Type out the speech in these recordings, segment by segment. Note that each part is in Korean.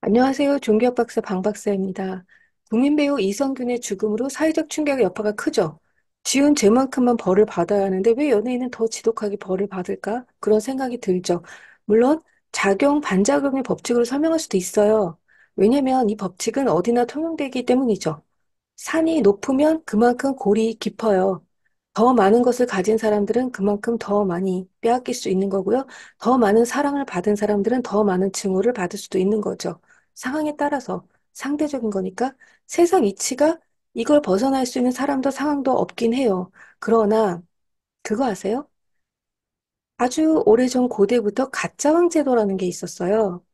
안녕하세요. 종교학 박사 방 박사입니다. 국민 배우 이성균의 죽음으로 사회적 충격의 여파가 크죠. 지은 죄만큼만 벌을 받아야 하는데 왜 연예인은 더 지독하게 벌을 받을까? 그런 생각이 들죠. 물론 작용, 반작용의 법칙으로 설명할 수도 있어요. 왜냐면 이 법칙은 어디나 통용되기 때문이죠. 산이 높으면 그만큼 골이 깊어요. 더 많은 것을 가진 사람들은 그만큼 더 많이 빼앗길 수 있는 거고요. 더 많은 사랑을 받은 사람들은 더 많은 증오를 받을 수도 있는 거죠. 상황에 따라서 상대적인 거니까 세상 이치가 이걸 벗어날 수 있는 사람도 상황도 없긴 해요. 그러나 그거 아세요? 아주 오래전 고대부터 가짜왕 제도라는 게 있었어요.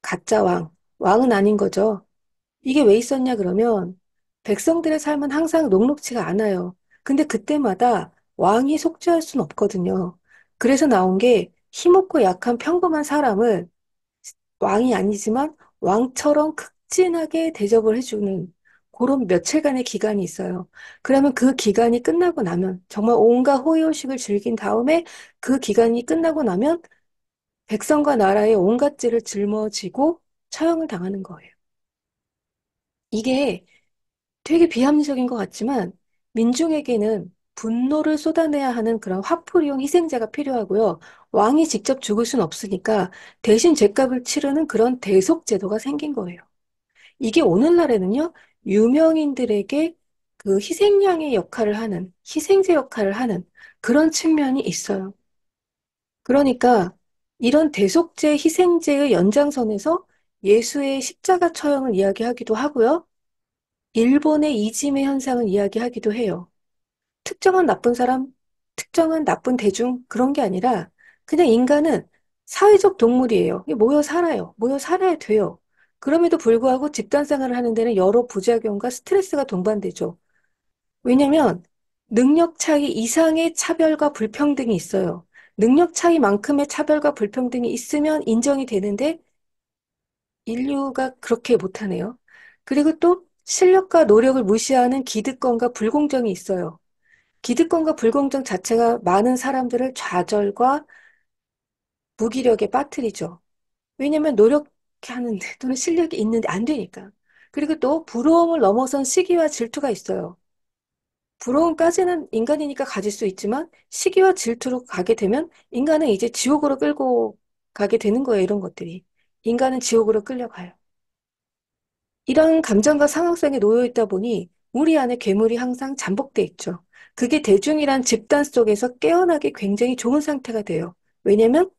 가짜왕. 왕은 아닌 거죠. 이게 왜 있었냐 그러면 백성들의 삶은 항상 녹록지가 않아요. 근데 그때마다 왕이 속죄할 수는 없거든요. 그래서 나온 게 힘없고 약한 평범한 사람을 왕이 아니지만 왕처럼 극진하게 대접을 해주는 그런 며칠간의 기간이 있어요. 그러면 그 기간이 끝나고 나면 정말 온갖 호의호식을 즐긴 다음에 그 기간이 끝나고 나면 백성과 나라의 온갖 죄를 짊어지고 처형을 당하는 거예요. 이게 되게 비합리적인 것 같지만 민중에게는 분노를 쏟아내야 하는 그런 화풀이용 희생자가 필요하고요. 왕이 직접 죽을 순 없으니까 대신 죗값을 치르는 그런 대속제도가 생긴 거예요. 이게 오늘날에는요, 유명인들에게 그 희생양의 역할을 하는, 희생제 역할을 하는 그런 측면이 있어요. 그러니까 이런 대속제, 희생제의 연장선에서 예수의 십자가 처형을 이야기하기도 하고요. 일본의 이지메 현상을 이야기하기도 해요. 특정한 나쁜 사람, 특정한 나쁜 대중, 그런 게 아니라 그냥 인간은 사회적 동물이에요. 이게 모여 살아요. 모여 살아야 돼요. 그럼에도 불구하고 집단 생활을 하는 데는 여러 부작용과 스트레스가 동반되죠. 왜냐면 능력 차이 이상의 차별과 불평등이 있어요. 능력 차이만큼의 차별과 불평등이 있으면 인정이 되는데 인류가 그렇게 못하네요. 그리고 또 실력과 노력을 무시하는 기득권과 불공정이 있어요. 기득권과 불공정 자체가 많은 사람들을 좌절과 무기력에 빠뜨리죠. 왜냐하면 노력하는데 또는 실력이 있는데 안 되니까. 그리고 또 부러움을 넘어선 시기와 질투가 있어요. 부러움까지는 인간이니까 가질 수 있지만 시기와 질투로 가게 되면 인간은 이제 지옥으로 끌고 가게 되는 거예요, 이런 것들이. 인간은 지옥으로 끌려가요. 이런 감정과 상황성에 놓여 있다 보니 우리 안에 괴물이 항상 잠복돼 있죠. 그게 대중이란 집단 속에서 깨어나기 굉장히 좋은 상태가 돼요. 왜냐면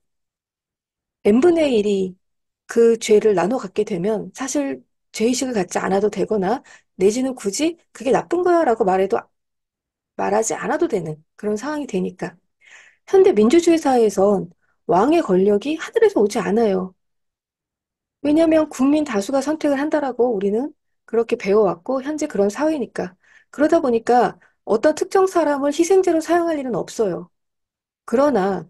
n분의 1이 그 죄를 나눠 갖게 되면 사실 죄의식을 갖지 않아도 되거나 내지는 굳이 그게 나쁜 거야라고 말하지 않아도 되는 그런 상황이 되니까. 현대 민주주의 사회에선 왕의 권력이 하늘에서 오지 않아요. 왜냐하면 국민 다수가 선택을 한다라고 우리는 그렇게 배워왔고 현재 그런 사회니까. 그러다 보니까 어떤 특정 사람을 희생제로 사용할 일은 없어요. 그러나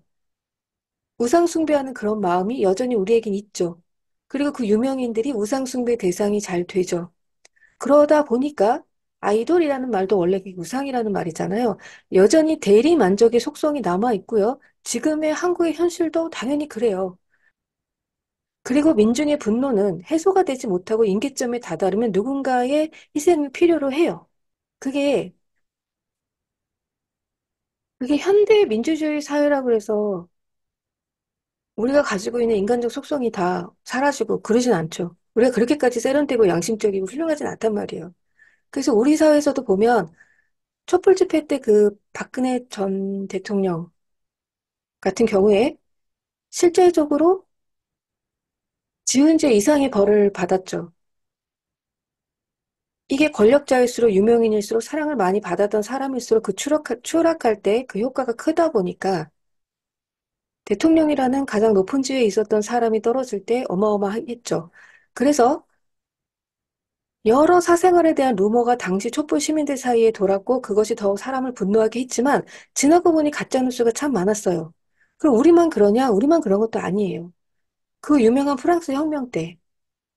우상 숭배하는 그런 마음이 여전히 우리에겐 있죠. 그리고 그 유명인들이 우상 숭배 대상이 잘 되죠. 그러다 보니까 아이돌이라는 말도 원래 그 우상이라는 말이잖아요. 여전히 대리 만족의 속성이 남아 있고요. 지금의 한국의 현실도 당연히 그래요. 그리고 민중의 분노는 해소가 되지 못하고 임계점에 다다르면 누군가의 희생을 필요로 해요. 그게, 그게 현대 민주주의 사회라고 해서 우리가 가지고 있는 인간적 속성이 다 사라지고 그러진 않죠. 우리가 그렇게까지 세련되고 양심적이고 훌륭하진 않단 말이에요. 그래서 우리 사회에서도 보면 촛불 집회 때 그 박근혜 전 대통령 같은 경우에 실제적으로 지은 죄 이상의 벌을 받았죠. 이게 권력자일수록 유명인일수록 사랑을 많이 받았던 사람일수록 그 추락할 때 그 효과가 크다 보니까 대통령이라는 가장 높은 지위에 있었던 사람이 떨어질 때 어마어마했죠. 그래서 여러 사생활에 대한 루머가 당시 촛불 시민들 사이에 돌았고 그것이 더욱 사람을 분노하게 했지만 지나고 보니 가짜뉴스가 참 많았어요. 그럼 우리만 그러냐? 우리만 그런 것도 아니에요. 그 유명한 프랑스 혁명 때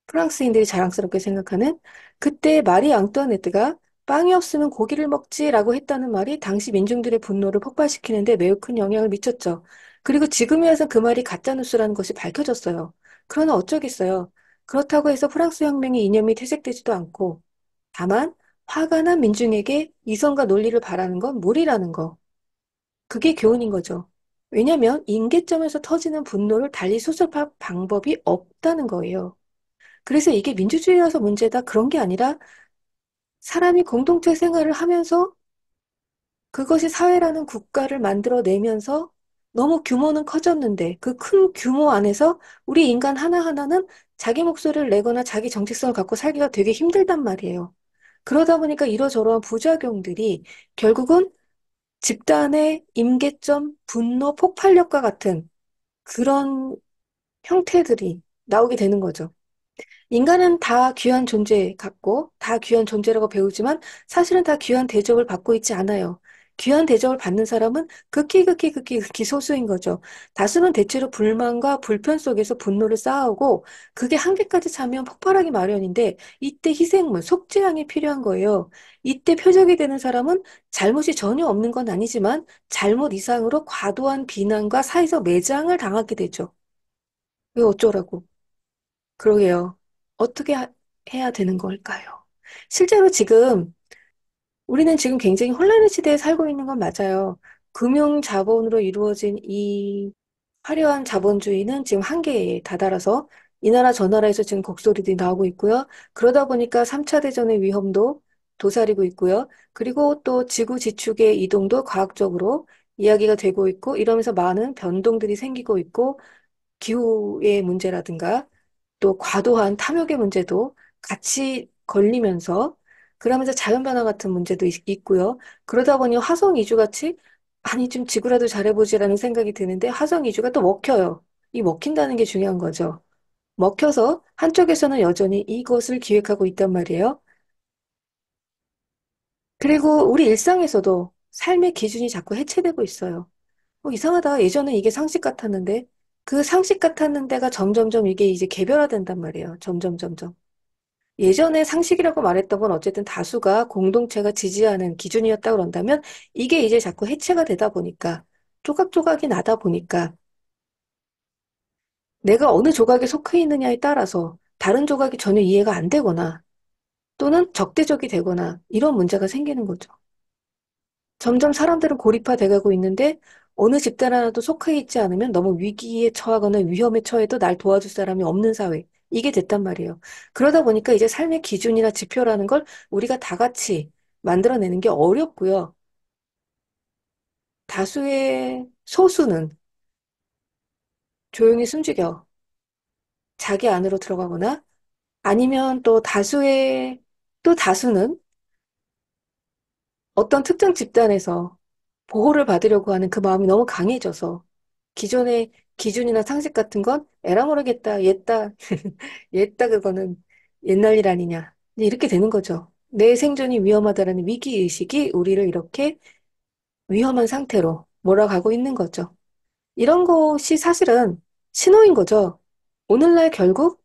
프랑스인들이 자랑스럽게 생각하는 그때 마리 앙뚜아네트가 빵이 없으면 고기를 먹지라고 했다는 말이 당시 민중들의 분노를 폭발시키는데 매우 큰 영향을 미쳤죠. 그리고 지금에 와서 그 말이 가짜뉴스라는 것이 밝혀졌어요. 그러나 어쩌겠어요. 그렇다고 해서 프랑스 혁명의 이념이 퇴색되지도 않고, 다만 화가 난 민중에게 이성과 논리를 바라는 건 무리라는 거. 그게 교훈인 거죠. 왜냐하면 임계점에서 터지는 분노를 달리 수습할 방법이 없다는 거예요. 그래서 이게 민주주의라서 문제다 그런 게 아니라 사람이 공동체 생활을 하면서 그것이 사회라는 국가를 만들어내면서 너무 규모는 커졌는데 그 큰 규모 안에서 우리 인간 하나하나는 자기 목소리를 내거나 자기 정체성을 갖고 살기가 되게 힘들단 말이에요. 그러다 보니까 이러저러한 부작용들이 결국은 집단의 임계점, 분노, 폭발력과 같은 그런 형태들이 나오게 되는 거죠. 인간은 다 귀한 존재 같고, 다 귀한 존재라고 배우지만, 사실은 다 귀한 대접을 받고 있지 않아요. 귀한 대접을 받는 사람은 극히 소수인 거죠. 다수는 대체로 불만과 불편 속에서 분노를 쌓아오고, 그게 한계까지 차면 폭발하기 마련인데, 이때 희생물, 속죄양이 필요한 거예요. 이때 표적이 되는 사람은 잘못이 전혀 없는 건 아니지만, 잘못 이상으로 과도한 비난과 사회적 매장을 당하게 되죠. 왜 어쩌라고? 그러게요. 어떻게 해야 되는 걸까요? 실제로 지금 우리는 지금 굉장히 혼란의 시대에 살고 있는 건 맞아요. 금융 자본으로 이루어진 이 화려한 자본주의는 지금 한계에 다다라서 이 나라 저 나라에서 지금 곡소리들이 나오고 있고요. 그러다 보니까 3차 대전의 위험도 도사리고 있고요. 그리고 또 지구 지축의 이동도 과학적으로 이야기가 되고 있고 이러면서 많은 변동들이 생기고 있고 기후의 문제라든가 또 과도한 탐욕의 문제도 같이 걸리면서 그러면서 자연변화 같은 문제도 있고요. 그러다 보니 화성 이주 같이 아니 좀 지구라도 잘해보지라는 생각이 드는데 화성 이주가 또 먹혀요. 이 먹힌다는 게 중요한 거죠. 먹혀서 한쪽에서는 여전히 이것을 기획하고 있단 말이에요. 그리고 우리 일상에서도 삶의 기준이 자꾸 해체되고 있어요. 이상하다. 예전에 이게 상식 같았는데 그 상식 같았는 데가 점점점 이게 이제 개별화된단 말이에요. 점점. 예전에 상식이라고 말했던 건 어쨌든 다수가 공동체가 지지하는 기준이었다 그런다면 이게 이제 자꾸 해체가 되다 보니까 조각조각이 나다 보니까 내가 어느 조각에 속해 있느냐에 따라서 다른 조각이 전혀 이해가 안 되거나 또는 적대적이 되거나 이런 문제가 생기는 거죠. 점점 사람들은 고립화돼 가고 있는데 어느 집단 하나도 속해 있지 않으면 너무 위기에 처하거나 위험에 처해도 날 도와줄 사람이 없는 사회. 이게 됐단 말이에요. 그러다 보니까 이제 삶의 기준이나 지표라는 걸 우리가 다 같이 만들어내는 게 어렵고요. 다수의 소수는 조용히 숨죽여 자기 안으로 들어가거나 아니면 또 다수는 어떤 특정 집단에서 보호를 받으려고 하는 그 마음이 너무 강해져서 기존의 기준이나 상식 같은 건 에라 모르겠다, 옛다, 옛다 그거는 옛날 일 아니냐. 이제 이렇게 되는 거죠. 내 생존이 위험하다라는 위기의식이 우리를 이렇게 위험한 상태로 몰아가고 있는 거죠. 이런 것이 사실은 신호인 거죠. 오늘날 결국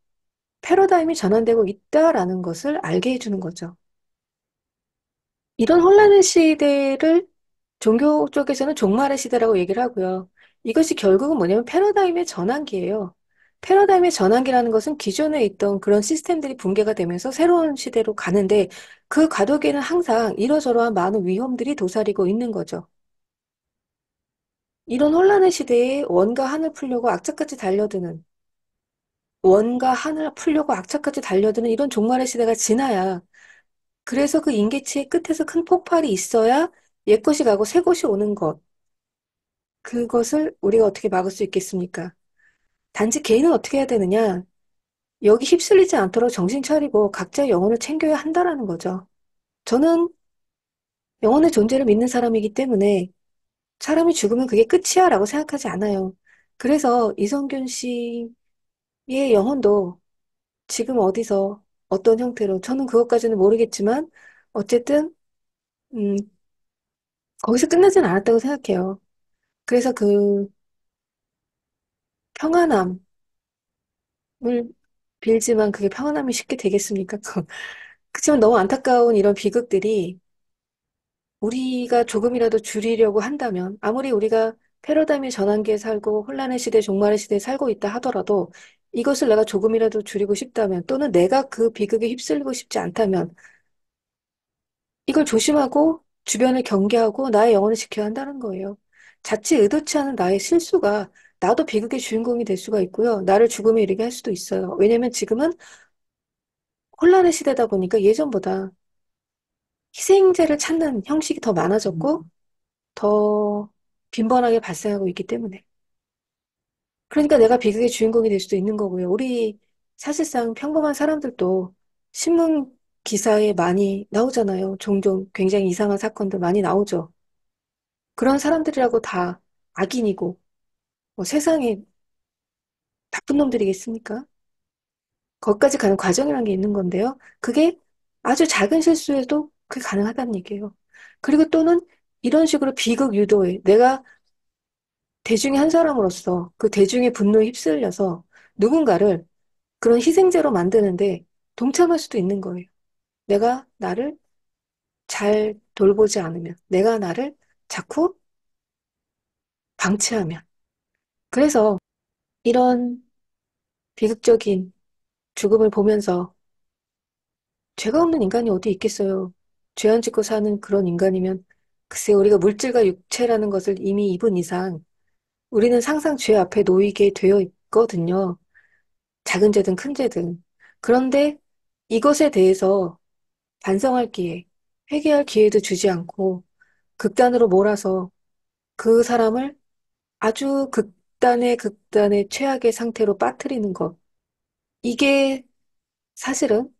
패러다임이 전환되고 있다라는 것을 알게 해주는 거죠. 이런 혼란의 시대를 종교 쪽에서는 종말의 시대라고 얘기를 하고요. 이것이 결국은 뭐냐면 패러다임의 전환기예요. 패러다임의 전환기라는 것은 기존에 있던 그런 시스템들이 붕괴가 되면서 새로운 시대로 가는데 그 과도기에는 항상 이러저러한 많은 위험들이 도사리고 있는 거죠. 이런 혼란의 시대에 원과 한을 풀려고 악착같이 달려드는 이런 종말의 시대가 지나야 그래서 그 인계치의 끝에서 큰 폭발이 있어야 옛것이 가고 새것이 오는 것. 그것을 우리가 어떻게 막을 수 있겠습니까? 단지 개인은 어떻게 해야 되느냐? 여기 휩쓸리지 않도록 정신 차리고 각자의 영혼을 챙겨야 한다라는 거죠. 저는 영혼의 존재를 믿는 사람이기 때문에 사람이 죽으면 그게 끝이야라고 생각하지 않아요. 그래서 이성균 씨의 영혼도 지금 어디서 어떤 형태로 저는 그것까지는 모르겠지만 어쨌든 음, 거기서 끝나진 않았다고 생각해요. 그래서 그 평안함을 빌지만 그게 평안함이 쉽게 되겠습니까? 그렇지만 너무 안타까운 이런 비극들이 우리가 조금이라도 줄이려고 한다면 아무리 우리가 패러다임의 전환기에 살고 혼란의 시대, 종말의 시대에 살고 있다 하더라도 이것을 내가 조금이라도 줄이고 싶다면 또는 내가 그 비극에 휩쓸리고 싶지 않다면 이걸 조심하고 주변을 경계하고 나의 영혼을 지켜야 한다는 거예요. 자칫 의도치 않은 나의 실수가 나도 비극의 주인공이 될 수가 있고요. 나를 죽음에 이르게 할 수도 있어요. 왜냐면 지금은 혼란의 시대다 보니까 예전보다 희생자를 찾는 형식이 더 많아졌고 더 빈번하게 발생하고 있기 때문에. 그러니까 내가 비극의 주인공이 될 수도 있는 거고요. 우리 사실상 평범한 사람들도 신문 기사에 많이 나오잖아요. 종종 굉장히 이상한 사건들 많이 나오죠. 그런 사람들이라고 다 악인이고 뭐 세상에 나쁜 놈들이겠습니까? 거기까지 가는 과정이라는 게 있는 건데요. 그게 아주 작은 실수에도 그게 가능하다는 얘기예요. 그리고 또는 이런 식으로 비극 유도에 내가 대중의 한 사람으로서 그 대중의 분노에 휩쓸려서 누군가를 그런 희생제로 만드는데 동참할 수도 있는 거예요. 내가 나를 잘 돌보지 않으면, 내가 나를 자꾸 방치하면. 그래서 이런 비극적인 죽음을 보면서 죄가 없는 인간이 어디 있겠어요. 죄 안 짓고 사는 그런 인간이면 글쎄 우리가 물질과 육체라는 것을 이미 입은 이상 우리는 항상 죄 앞에 놓이게 되어 있거든요. 작은 죄든 큰 죄든. 그런데 이것에 대해서 반성할 기회, 회개할 기회도 주지 않고 극단으로 몰아서 그 사람을 아주 극단의 최악의 상태로 빠뜨리는 것. 이게 사실은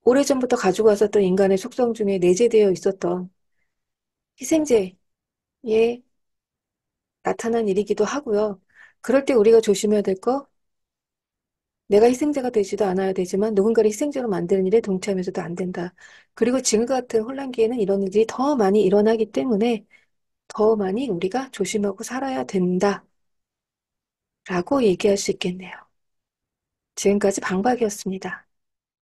오래전부터 가지고 왔었던 인간의 속성 중에 내재되어 있었던 희생제에 나타난 일이기도 하고요. 그럴 때 우리가 조심해야 될 거, 내가 희생자가 되지도 않아야 되지만 누군가를 희생자로 만드는 일에 동참해서도 안 된다. 그리고 지금 같은 혼란기에는 이런 일이 더 많이 일어나기 때문에 더 많이 우리가 조심하고 살아야 된다라고 얘기할 수 있겠네요. 지금까지 방박이었습니다.